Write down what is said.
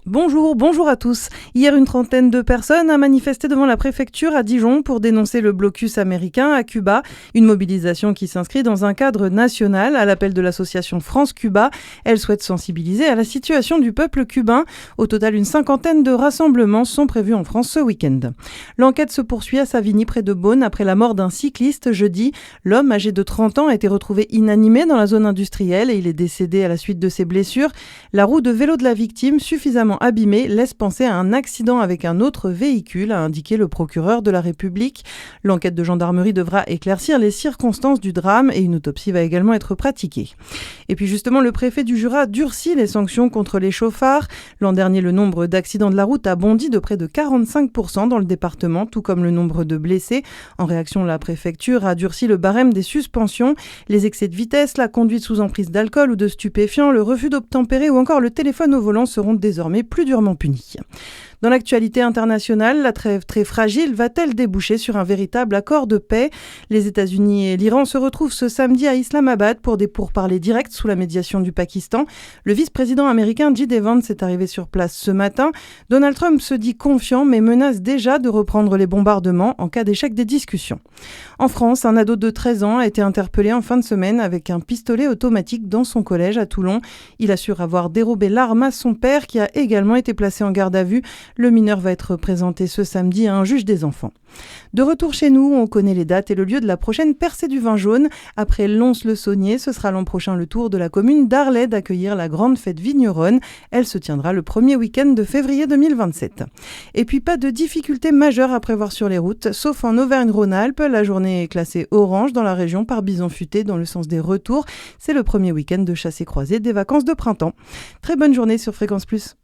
Bonjour à tous. Hier, une trentaine de personnes a manifesté devant la préfecture à Dijon pour dénoncer le blocus américain à Cuba. Une mobilisation qui s'inscrit dans un cadre national à l'appel de l'association France-Cuba. Elle souhaite sensibiliser à la situation du peuple cubain. Au total, une cinquantaine de rassemblements sont prévus en France ce week-end. L'enquête se poursuit à Savigny près de Beaune après la mort d'un cycliste jeudi. L'homme âgé de 30 ans a été retrouvé inanimé dans la zone industrielle et il est décédé à la suite de ses blessures. La roue de vélo de la victime, suffisamment abîmée, laisse penser à un accident avec un autre véhicule, a indiqué le procureur de la République. L'enquête de gendarmerie devra éclaircir les circonstances du drame et une autopsie va également être pratiquée. Et puis justement, le préfet du Jura durcit les sanctions contre les chauffards. L'an dernier, le nombre d'accidents de la route a bondi de près de 45% dans le département, tout comme le nombre de blessés. En réaction, la préfecture a durci le barème des suspensions. Les excès de vitesse, la conduite sous emprise d'alcool ou de stupéfiants, le refus d'obtempérer ou encore le téléphone au volant seront désormais plus durement punis. Dans l'actualité internationale, la trêve très fragile va-t-elle déboucher sur un véritable accord de paix ? Les États-Unis et l'Iran se retrouvent ce samedi à Islamabad pour des pourparlers directs sous la médiation du Pakistan. Le vice-président américain J.D. Vance est arrivé sur place ce matin. Donald Trump se dit confiant mais menace déjà de reprendre les bombardements en cas d'échec des discussions. En France, un ado de 13 ans a été interpellé en fin de semaine avec un pistolet automatique dans son collège à Toulon. Il assure avoir dérobé l'arme à son père qui a également été placé en garde à vue. Le mineur va être présenté ce samedi à un juge des enfants. De retour chez nous, on connaît les dates et le lieu de la prochaine percée du vin jaune. Après Lons-le-Saunier, ce sera l'an prochain le tour de la commune d'Arlay d'accueillir la grande fête vigneronne. Elle se tiendra le premier week-end de février 2027. Et puis pas de difficultés majeures à prévoir sur les routes, sauf en Auvergne-Rhône-Alpes. La journée est classée orange dans la région par bison futé dans le sens des retours. C'est le premier week-end de chassé-croisé des vacances de printemps. Très bonne journée sur Fréquence Plus.